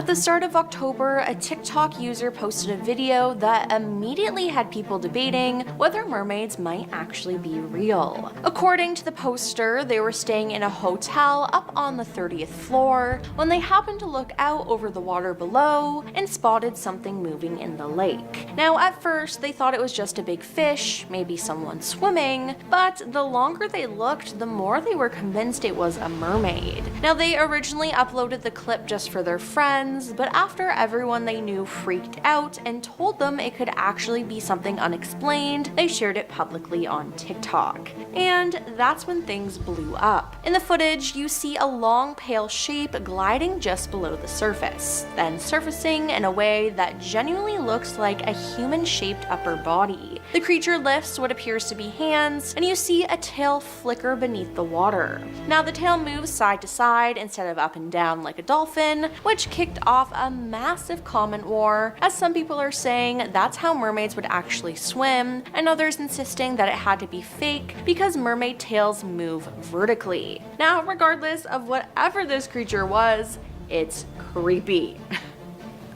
the start of October, a TikTok user posted a video that immediately had people debating whether mermaids might actually be real. According to the poster, they were staying in a hotel up on the 30th floor when they happened to look out over the water below and spotted something moving in the lake. Now, at first, they thought it was just a big fish, maybe someone swimming, but the longer they looked, the more they were convinced it was a mermaid. Now, they originally uploaded the clip just for their friends, but after everyone they knew freaked out and told them it could actually be something unexplained, they shared it publicly on TikTok. And that's when things blew up. In the footage, you see a long pale shape gliding just below the surface, then surfacing in a way that genuinely looks like a human-shaped upper body. The creature lifts what appears to be hands, and you see a tail flicker beneath the water. Now, the tail moves side to side instead of up and down like a dolphin, which kicked off a massive comment war, as some people are saying that's how mermaids would actually swim, and others insisting that it had to be fake because mermaid tails move vertically. Now, regardless of whatever this creature was, it's creepy.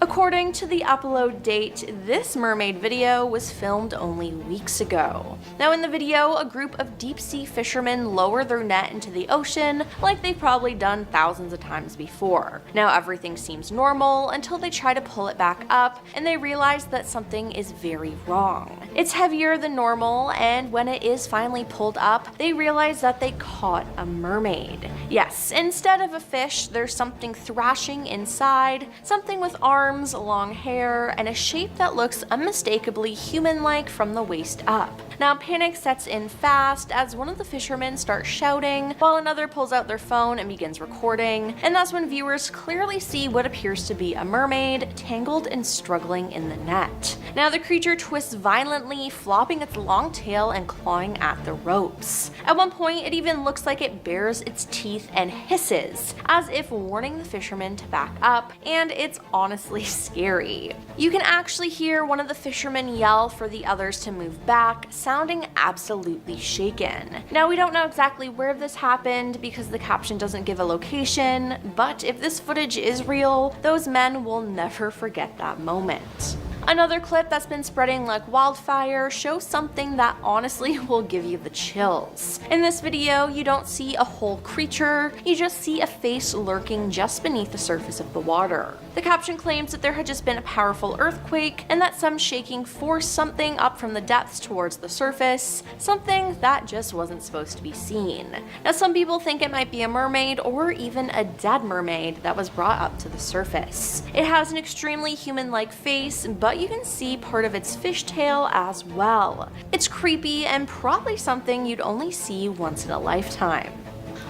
According to the upload date, this mermaid video was filmed only weeks ago. Now, in the video, a group of deep-sea fishermen lower their net into the ocean like they've probably done thousands of times before. Now, everything seems normal until they try to pull it back up and they realize that something is very wrong. It's heavier than normal, and when it is finally pulled up, they realize that they caught a mermaid. Yes, instead of a fish, there's something thrashing inside, something with arms, long hair, and a shape that looks unmistakably human-like from the waist up. Now, panic sets in fast as one of the fishermen starts shouting, while another pulls out their phone and begins recording, and that's when viewers clearly see what appears to be a mermaid tangled and struggling in the net. Now, the creature twists violently, flopping its long tail and clawing at the ropes. At one point, it even looks like it bares its teeth and hisses, as if warning the fishermen to back up, and it's honestly scary. You can actually hear one of the fishermen yell for the others to move back, sounding absolutely shaken. Now, we don't know exactly where this happened because the caption doesn't give a location, but if this footage is real, those men will never forget that moment. Another clip that's been spreading like wildfire shows something that honestly will give you the chills. In this video, you don't see a whole creature, you just see a face lurking just beneath the surface of the water. The caption claims that there had just been a powerful earthquake and that some shaking forced something up from the depths towards the surface, something that just wasn't supposed to be seen. Now, some people think it might be a mermaid or even a dead mermaid that was brought up to the surface. It has an extremely human-like face, but you can see part of its fishtail as well. It's creepy and probably something you'd only see once in a lifetime.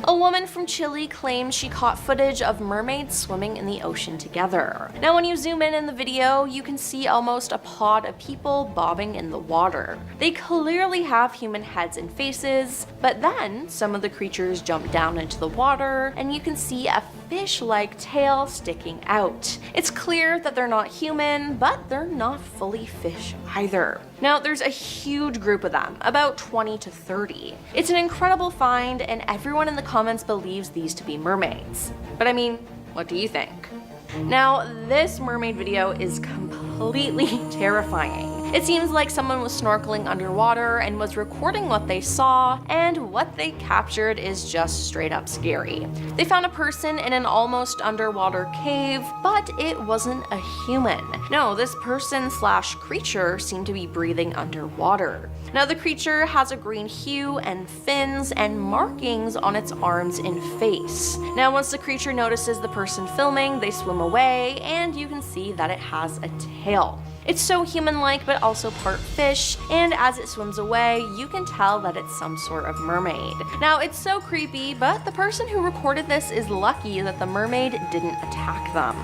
A woman from Chile claims she caught footage of mermaids swimming in the ocean together. Now, when you zoom in the video, you can see almost a pod of people bobbing in the water. They clearly have human heads and faces, but then some of the creatures jump down into the water and you can see a fish-like tail sticking out. It's clear that they're not human, but they're not fully fish either. Now, there's a huge group of them, about 20 to 30. It's an incredible find, and everyone in the comments believes these to be mermaids. But I mean, what do you think? Now, this mermaid video is completely terrifying. It seems like someone was snorkeling underwater and was recording what they saw, and what they captured is just straight up scary. They found a person in an almost underwater cave, but it wasn't a human. No, this person/creature seemed to be breathing underwater. Now, the creature has a green hue and fins and markings on its arms and face. Now, once the creature notices the person filming, they swim away, and you can see that it has a tail. It's so human-like but also part fish, and as it swims away, you can tell that it's some sort of mermaid. Now, it's so creepy, but the person who recorded this is lucky that the mermaid didn't attack them.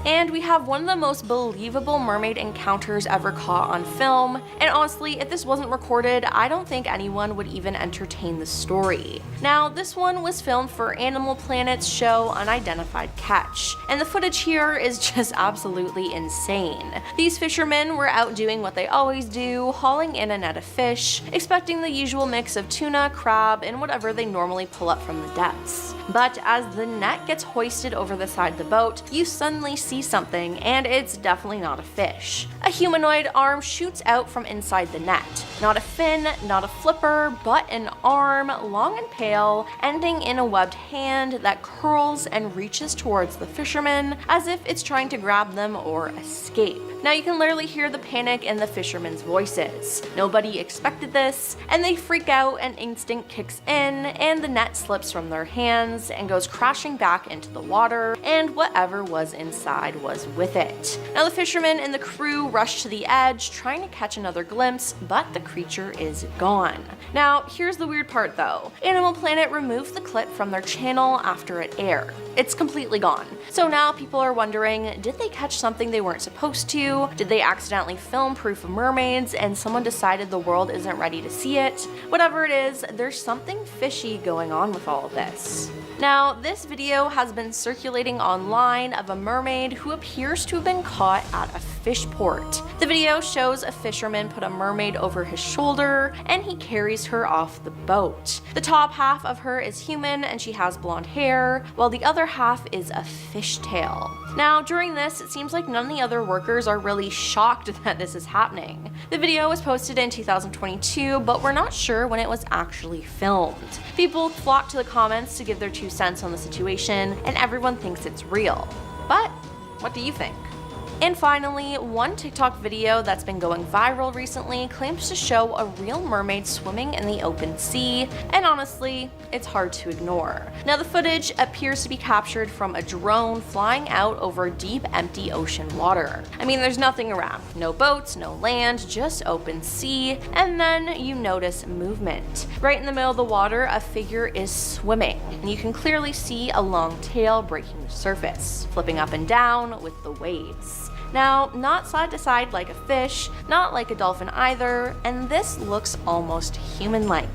And we have one of the most believable mermaid encounters ever caught on film, and honestly, if this wasn't recorded, I don't think anyone would even entertain the story. Now, this one was filmed for Animal Planet's show Unidentified Catch, and the footage here is just absolutely insane. These fishermen were out doing what they always do, hauling in a net of fish, expecting the usual mix of tuna, crab, and whatever they normally pull up from the depths. But as the net gets hoisted over the side of the boat, you suddenly see see something, and it's definitely not a fish. A humanoid arm shoots out from inside the net. Not a fin, not a flipper, but an arm, long and pale, ending in a webbed hand that curls and reaches towards the fisherman as if it's trying to grab them or escape. Now you can literally hear the panic in the fishermen's voices. Nobody expected this, and they freak out and instinct kicks in, and the net slips from their hands and goes crashing back into the water, and whatever was inside was with it. Now the fishermen and the crew rush to the edge, trying to catch another glimpse, but the creature is gone. Now here's the weird part though. Animal Planet removed the clip from their channel after it aired. It's completely gone. So now people are wondering, did they catch something they weren't supposed to? Did they accidentally film proof of mermaids and someone decided the world isn't ready to see it? Whatever it is, there's something fishy going on with all of this. Now, this video has been circulating online of a mermaid who appears to have been caught at a fish port. The video shows a fisherman put a mermaid over his shoulder and he carries her off the boat. The top half of her is human and she has blonde hair, while the other half is a fishtail. Now, during this, it seems like none of the other workers are really shocked that this is happening. The video was posted in 2022, but we're not sure when it was actually filmed. People flock to the comments to give their 2 cents on the situation, and everyone thinks it's real. But what do you think? And finally, one TikTok video that's been going viral recently claims to show a real mermaid swimming in the open sea, and honestly, it's hard to ignore. Now the footage appears to be captured from a drone flying out over deep, empty ocean water. I mean, there's nothing around. No boats, no land, just open sea, and then you notice movement. Right in the middle of the water, a figure is swimming, and you can clearly see a long tail breaking the surface, flipping up and down with the waves. Now, not side to side like a fish, not like a dolphin either, and this looks almost human-like.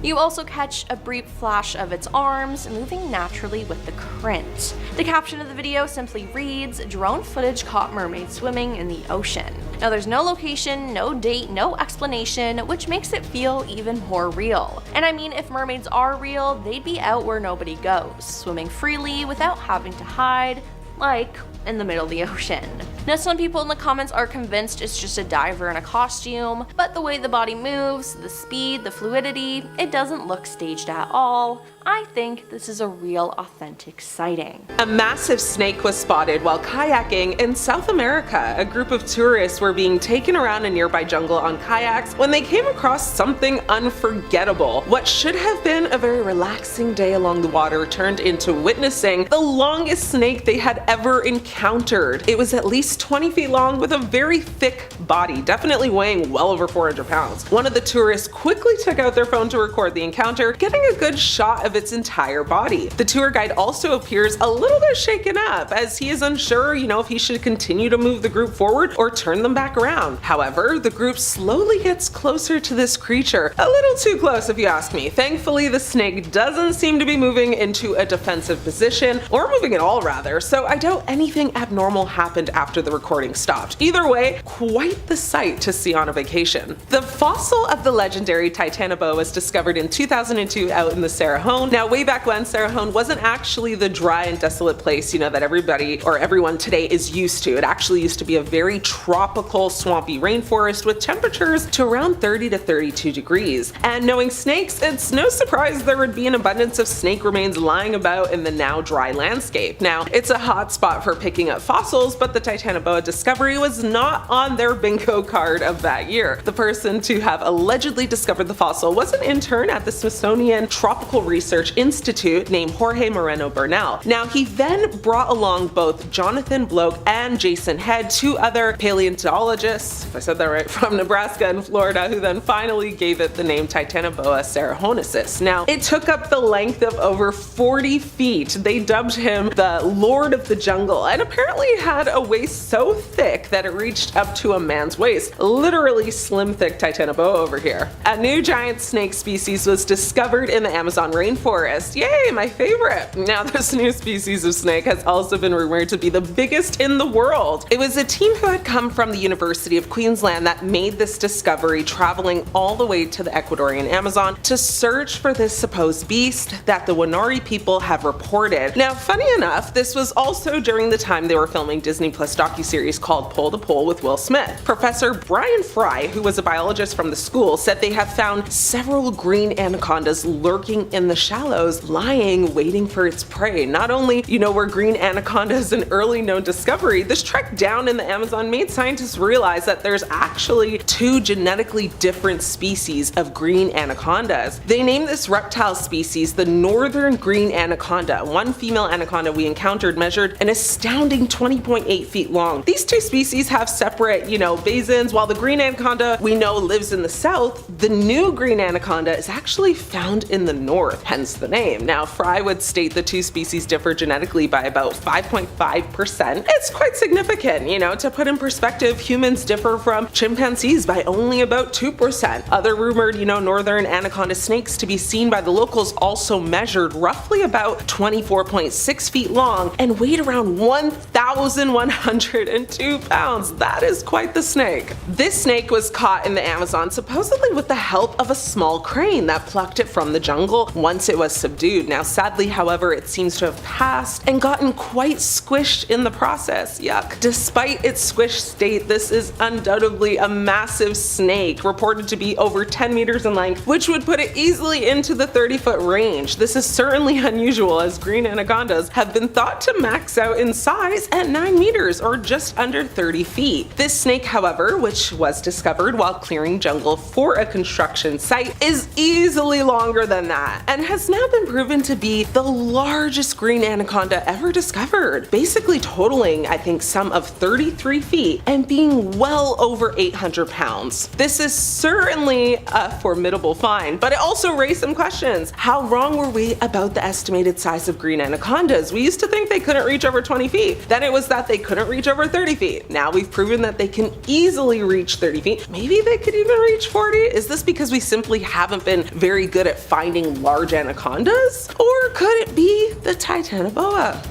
You also catch a brief flash of its arms moving naturally with the current. The caption of the video simply reads, "Drone footage caught mermaid swimming in the ocean." Now there's no location, no date, no explanation, which makes it feel even more real. And I mean, if mermaids are real, they'd be out where nobody goes, swimming freely without having to hide, like in the middle of the ocean. Now some people in the comments are convinced it's just a diver in a costume, but the way the body moves, the speed, the fluidity, it doesn't look staged at all. I think this is a real authentic sighting. A massive snake was spotted while kayaking in South America. A group of tourists were being taken around a nearby jungle on kayaks when they came across something unforgettable. What should have been a very relaxing day along the water turned into witnessing the longest snake they had ever encountered. It was at least 20 feet long with a very thick body, definitely weighing well over 400 pounds. One of the tourists quickly took out their phone to record the encounter, getting a good shot of its entire body. The tour guide also appears a little bit shaken up as he is unsure, if he should continue to move the group forward or turn them back around. However, the group slowly gets closer to this creature. A little too close if you ask me. Thankfully, the snake doesn't seem to be moving into a defensive position, or moving at all rather, so I doubt anything abnormal happened after the recording stopped. Either way, quite the sight to see on a vacation. The fossil of the legendary Titanoboa was discovered in 2002 out in the Cerrejón. Now, way back when, Cerrejón wasn't actually the dry and desolate place, that everybody or everyone today is used to. It actually used to be a very tropical, swampy rainforest with temperatures to around 30 to 32 degrees. And knowing snakes, it's no surprise there would be an abundance of snake remains lying about in the now dry landscape. Now, it's a hot spot for picking up fossils, but the Titanoboa discovery was not on their bingo card of that year. The person to have allegedly discovered the fossil was an intern at the Smithsonian Tropical Research Institute named Jorge Moreno Bernal. Now, he then brought along both Jonathan Bloke and Jason Head, 2 other paleontologists, if I said that right, from Nebraska and Florida, who then finally gave it the name Titanoboa cerrejoensis. Now, it took up the length of over 40 feet. They dubbed him the Lord of the Jungle, and apparently had a waist so thick that it reached up to a man's waist. Literally slim thick Titanoboa over here. A new giant snake species was discovered in the Amazon rainforest rainforest. Yay, my favorite. Now, this new species of snake has also been rumored to be the biggest in the world. It was a team who had come from the University of Queensland that made this discovery, traveling all the way to the Ecuadorian Amazon to search for this supposed beast that the Wanari people have reported. Now, funny enough, this was also during the time they were filming Disney Plus docuseries called Pole to Pole with Will Smith. Professor Brian Fry, who was a biologist from the school, said they have found several green anacondas lurking in the shallows, lying, waiting for its prey. Not only, were green anacondas an early known discovery, this trek down in the Amazon made scientists realize that there's actually two genetically different species of green anacondas. They named this reptile species the northern green anaconda. One female anaconda we encountered measured an astounding 20.8 feet long. These two species have separate, basins. While the green anaconda we know lives in the south, the new green anaconda is actually found in the north, hence the name. Now, Fry would state the two species differ genetically by about 5.5%. It's quite significant, to put in perspective, humans differ from chimpanzees by only about 2%. Other rumored, northern anaconda snakes to be seen by the locals also measured roughly about 24.6 feet long and weighed around 1,102 pounds. That is quite the snake. This snake was caught in the Amazon supposedly with the help of a small crane that plucked it from the jungle once it was subdued. Now, sadly, however, it seems to have passed and gotten quite squished in the process. Yuck. Despite its squished state, this is undoubtedly a massive snake, reported to be over 10 meters in length, which would put it easily into the 30-foot range. This is certainly unusual, as green anacondas have been thought to max out in size at 9 meters or just under 30 feet. This snake, however, which was discovered while clearing jungle for a construction site, is easily longer than that and has now been proven to be the largest green anaconda ever discovered, basically totaling, I think, some of 33 feet and being well over 800 pounds. This is certainly a formidable find, but it also raised some questions. How wrong were we about the estimated size of green anacondas? We used to think they couldn't reach over 20 feet. Then it was that they couldn't reach over 30 feet. Now we've proven that they can easily reach 30 feet. Maybe they could even reach 40? Is this because we simply haven't been very good at finding large anacondas? Or could it be the titanoboa?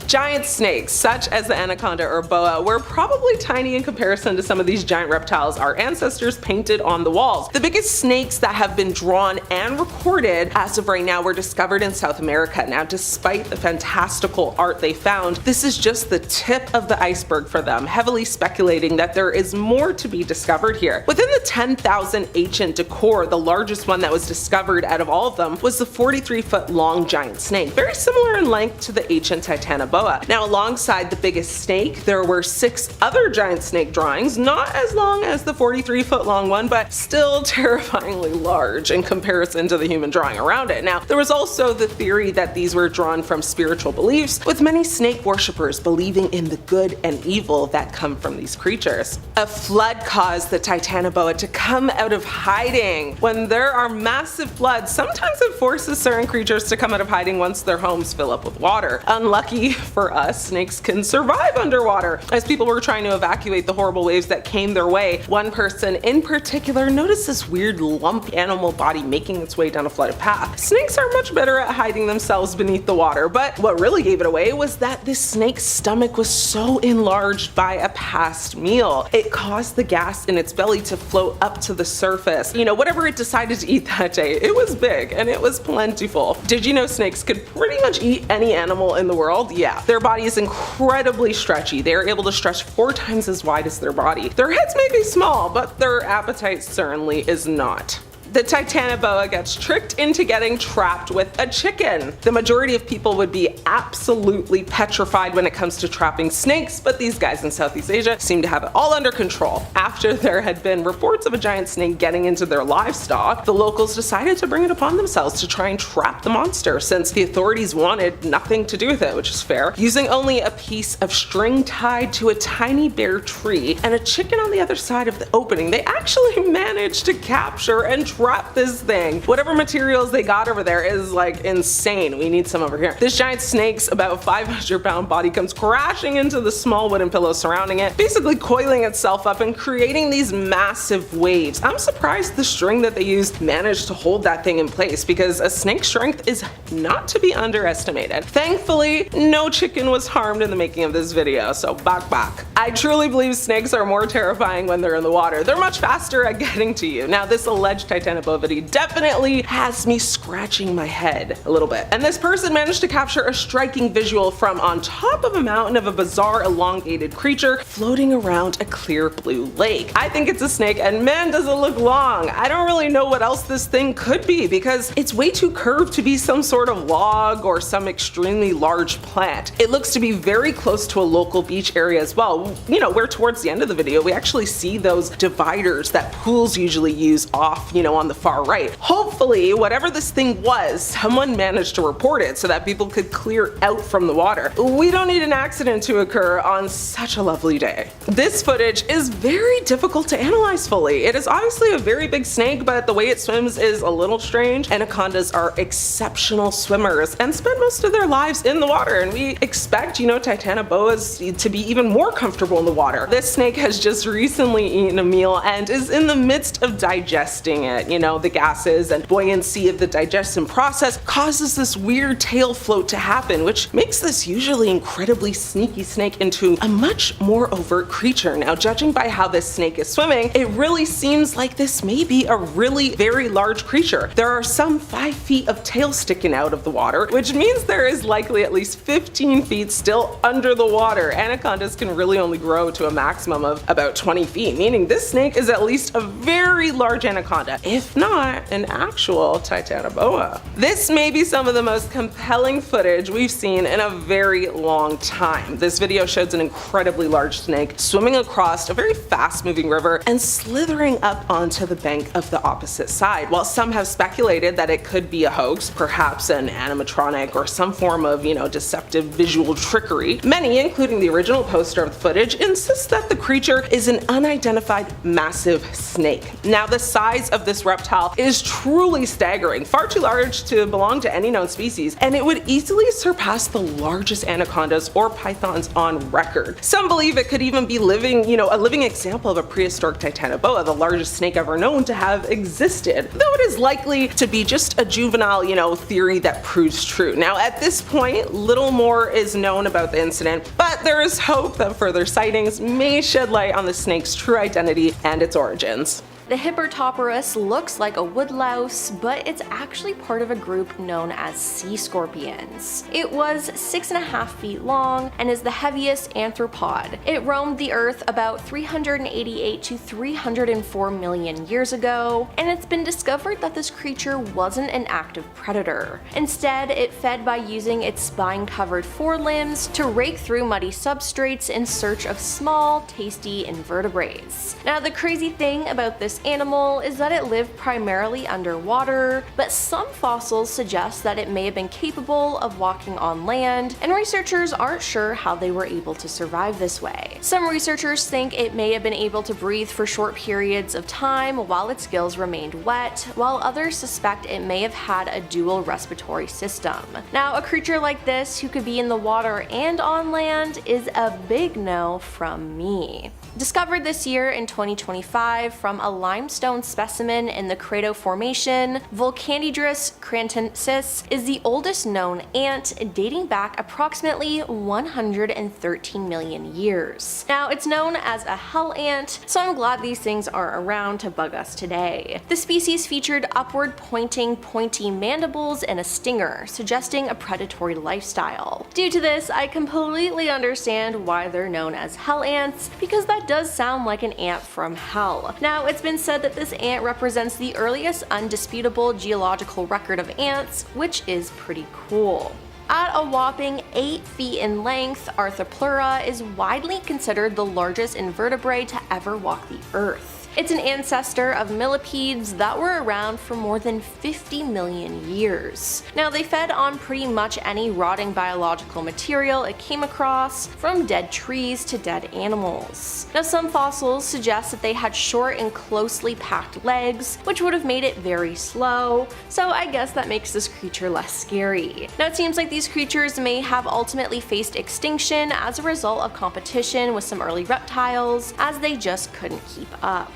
Giant snakes, such as the anaconda or boa, were probably tiny in comparison to some of these giant reptiles our ancestors painted on the walls. The biggest snakes that have been drawn and recorded as of right now were discovered in South America. Now, despite the fantastical art they found, this is just the tip of the iceberg for them, heavily speculating that there is more to be discovered here. Within the 10,000 ancient decor, the largest one that was discovered out of all of them was the 43-foot long giant snake, very similar in length to the ancient titanoboa. Now, alongside the biggest snake, there were 6 other giant snake drawings, not as long as the 43-foot long one, but still terrifyingly large in comparison to the human drawing around it. Now, there was also the theory that these were drawn from spiritual beliefs, with many snake worshippers believing in the good and evil that come from these creatures. A flood caused the titanoboa to come out of hiding. When there are massive floods, sometimes it forces certain creatures to come out of hiding once their homes fill up with water. Unlucky for us, snakes can survive underwater. As people were trying to evacuate the horrible waves that came their way, one person in particular noticed this weird lump animal body making its way down a flooded path. Snakes are much better at hiding themselves beneath the water, but what really gave it away was that this snake's stomach was so enlarged by a past meal. It caused the gas in its belly to float up to the surface. Whatever it decided to eat that day, it was big and it was plentiful. Did you know snakes could pretty much eat any animal in the world? Yeah. Their body is incredibly stretchy. They are able to stretch 4 times as wide as their body. Their heads may be small, but their appetite certainly is not. The titanoboa gets tricked into getting trapped with a chicken. The majority of people would be absolutely petrified when it comes to trapping snakes, but these guys in Southeast Asia seem to have it all under control. After there had been reports of a giant snake getting into their livestock, the locals decided to bring it upon themselves to try and trap the monster, since the authorities wanted nothing to do with it, which is fair. Using only a piece of string tied to a tiny bare tree and a chicken on the other side of the opening, they actually managed to capture and trap prep this thing. Whatever materials they got over there is like insane. We need some over here. This giant snake's about 500-pound body comes crashing into the small wooden pillows surrounding it, basically coiling itself up and creating these massive waves. I'm surprised the string that they used managed to hold that thing in place, because a snake's strength is not to be underestimated. Thankfully, no chicken was harmed in the making of this video, so bak. I truly believe snakes are more terrifying when they're in the water. They're much faster at getting to you. Now, this alleged Titanoboa definitely has me scratching my head a little bit. And this person managed to capture a striking visual from on top of a mountain of a bizarre elongated creature floating around a clear blue lake. I think it's a snake, and man, does it look long. I don't really know what else this thing could be, because it's way too curved to be some sort of log or some extremely large plant. It looks to be very close to a local beach area as well. You know, where towards the end of the video we actually see those dividers that pools usually use off, you know, on the far right. Hopefully, whatever this thing was, someone managed to report it so that people could clear out from the water. We don't need an accident to occur on such a lovely day. This footage is very difficult to analyze fully. It is obviously a very big snake, but the way it swims is a little strange. Anacondas are exceptional swimmers and spend most of their lives in the water, and we expect, you know, Titanoboas to be even more comfortable in the water. This snake has just recently eaten a meal and is in the midst of digesting it. You know, the gases and buoyancy of the digestion process causes this weird tail float to happen, which makes this usually incredibly sneaky snake into a much more overt creature. Now, judging by how this snake is swimming, it really seems like this may be a really very large creature. There are some 5 feet of tail sticking out of the water, which means there is likely at least 15 feet still under the water. Anacondas can really only grow to a maximum of about 20 feet, meaning this snake is at least a very large anaconda, if not an actual Titanoboa. This may be some of the most compelling footage we've seen in a very long time. This video shows an incredibly large snake swimming across a very fast-moving river and slithering up onto the bank of the opposite side. While some have speculated that it could be a hoax, perhaps an animatronic or some form of, you know, deceptive visual trickery, many, including the original poster of the footage, insist that the creature is an unidentified massive snake. Now, the size of this reptile is truly staggering, far too large to belong to any known species, and it would easily surpass the largest anacondas or pythons on record. Some believe it could even be living, you know, a living example of a prehistoric Titanoboa, the largest snake ever known to have existed, though it is likely to be just a juvenile, you know, theory that proves true. Now, at this point, little more is known about the incident, but there is hope that further sightings may shed light on the snake's true identity and its origins. The Hippotoporus looks like a woodlouse, but it's actually part of a group known as sea scorpions. It was 6.5 feet long and is the heaviest arthropod. It roamed the earth about 388 to 304 million years ago, and it's been discovered that this creature wasn't an active predator. Instead, it fed by using its spine-covered forelimbs to rake through muddy substrates in search of small, tasty invertebrates. Now, the crazy thing about this animal is that it lived primarily underwater, but some fossils suggest that it may have been capable of walking on land, and researchers aren't sure how they were able to survive this way. Some researchers think it may have been able to breathe for short periods of time while its gills remained wet, while others suspect it may have had a dual respiratory system. Now, a creature like this who could be in the water and on land is a big no from me. Discovered this year in 2025 from a limestone specimen in the Crato Formation, Volcanhydrus crantensis is the oldest known ant, dating back approximately 113 million years. Now, it's known as a hell ant, so I'm glad these things are around to bug us today. The species featured upward pointing pointy mandibles and a stinger, suggesting a predatory lifestyle. Due to this, I completely understand why they're known as hell ants, because that does sound like an ant from hell. Now, it's been said that this ant represents the earliest undisputable geological record of ants, which is pretty cool. At a whopping 8 feet in length, Arthropleura is widely considered the largest invertebrate to ever walk the earth. It's an ancestor of millipedes that were around for more than 50 million years. Now, they fed on pretty much any rotting biological material it came across, from dead trees to dead animals. Now, some fossils suggest that they had short and closely packed legs, which would have made it very slow, so I guess that makes this creature less scary. Now, it seems like these creatures may have ultimately faced extinction as a result of competition with some early reptiles, as they just couldn't keep up.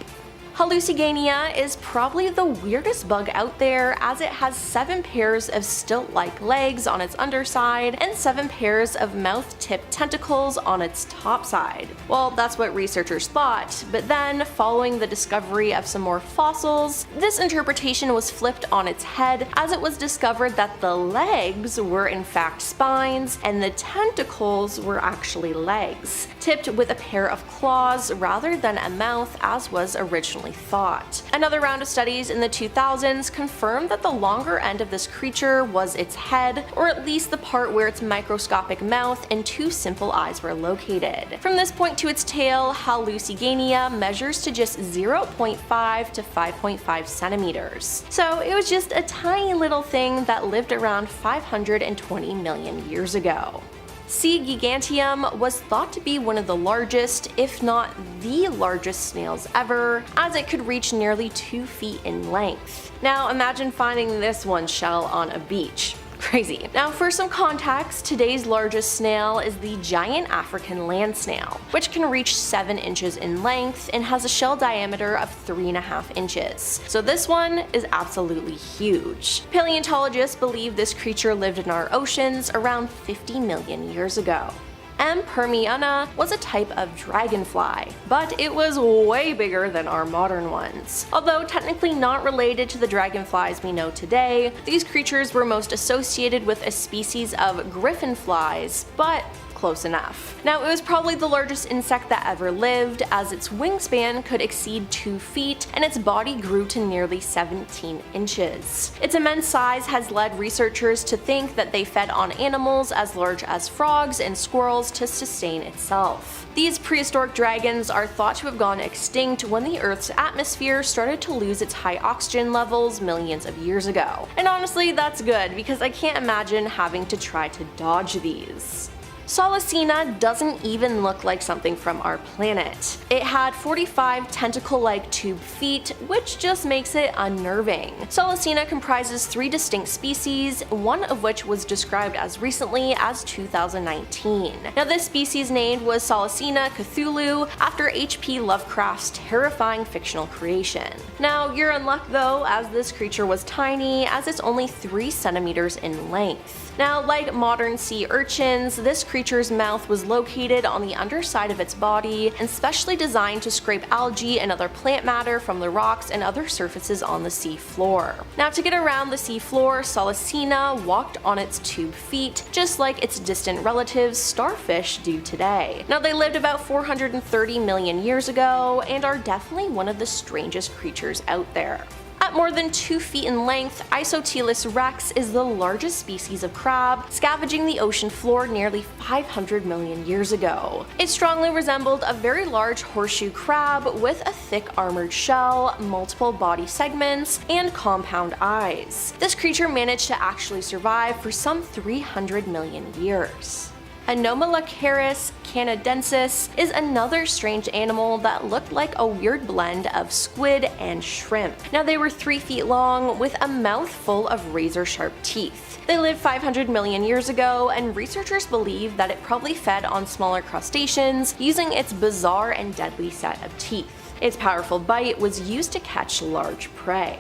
Hallucigania is probably the weirdest bug out there, as it has 7 pairs of stilt-like legs on its underside and 7 pairs of mouth-tipped tentacles on its top side. Well, that's what researchers thought, but then, following the discovery of some more fossils, this interpretation was flipped on its head, as it was discovered that the legs were in fact spines and the tentacles were actually legs, tipped with a pair of claws rather than a mouth as was originally thought. Another round of studies in the 2000s confirmed that the longer end of this creature was its head, or at least the part where its microscopic mouth and 2 simple eyes were located. From this point to its tail, Hallucigania measures to just 0.5 to 5.5 centimeters. So it was just a tiny little thing that lived around 520 million years ago. C. giganteum was thought to be one of the largest, if not the largest snails ever, as it could reach nearly 2 feet in length. Now imagine finding this one shell on a beach. Crazy. Now, for some context, today's largest snail is the giant African land snail, which can reach 7 inches in length and has a shell diameter of 3.5 inches. So this one is absolutely huge. Paleontologists believe this creature lived in our oceans around 50 million years ago. M. permiana was a type of dragonfly, but it was way bigger than our modern ones. Although technically not related to the dragonflies we know today, these creatures were most associated with a species of griffin flies, but close enough. Now, it was probably the largest insect that ever lived, as its wingspan could exceed 2 feet and its body grew to nearly 17 inches. Its immense size has led researchers to think that they fed on animals as large as frogs and squirrels to sustain itself. These prehistoric dragons are thought to have gone extinct when the Earth's atmosphere started to lose its high oxygen levels millions of years ago. And honestly, that's good, because I can't imagine having to try to dodge these. Solacina doesn't even look like something from our planet. It had 45 tentacle-like tube feet, which just makes it unnerving. Solacina comprises 3 distinct species, one of which was described as recently as 2019. Now, this species named was Solacina Cthulhu, after H.P. Lovecraft's terrifying fictional creation. Now, you're in luck though, as this creature was tiny, as it's only 3 centimeters in length. Now, like modern sea urchins, this creature's mouth was located on the underside of its body and specially designed to scrape algae and other plant matter from the rocks and other surfaces on the sea floor. Now, to get around the sea floor, Solacina walked on its tube feet, just like its distant relatives starfish do today. Now, they lived about 430 million years ago and are definitely one of the strangest creatures out there. At more than 2 feet in length, Isotelus rex is the largest species of crab, scavenging the ocean floor nearly 500 million years ago. It strongly resembled a very large horseshoe crab with a thick armored shell, multiple body segments, and compound eyes. This creature managed to actually survive for some 300 million years. Anomalocaris canadensis is another strange animal that looked like a weird blend of squid and shrimp. Now, they were 3 feet long with a mouth full of razor-sharp teeth. They lived 500 million years ago, and researchers believe that it probably fed on smaller crustaceans using its bizarre and deadly set of teeth. Its powerful bite was used to catch large prey.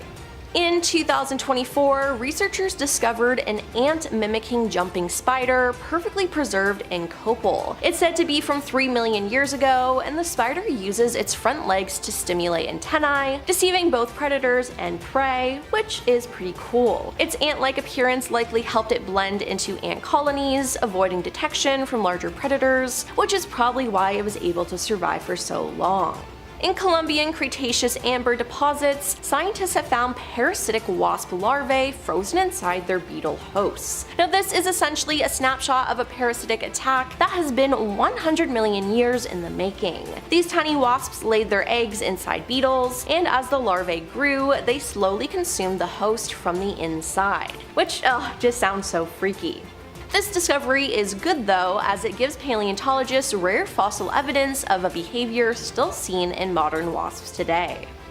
In 2024, researchers discovered an ant-mimicking jumping spider perfectly preserved in copal. It's said to be from 3 million years ago, and the spider uses its front legs to stimulate antennae, deceiving both predators and prey, which is pretty cool. Its ant-like appearance likely helped it blend into ant colonies, avoiding detection from larger predators, which is probably why it was able to survive for so long. In Columbian Cretaceous amber deposits, scientists have found parasitic wasp larvae frozen inside their beetle hosts. Now this is essentially a snapshot of a parasitic attack that has been 100 million years in the making. These tiny wasps laid their eggs inside beetles, and as the larvae grew, they slowly consumed the host from the inside. Which, just sounds so freaky. This discovery is good though, as it gives paleontologists rare fossil evidence of a behavior still seen in modern wasps today.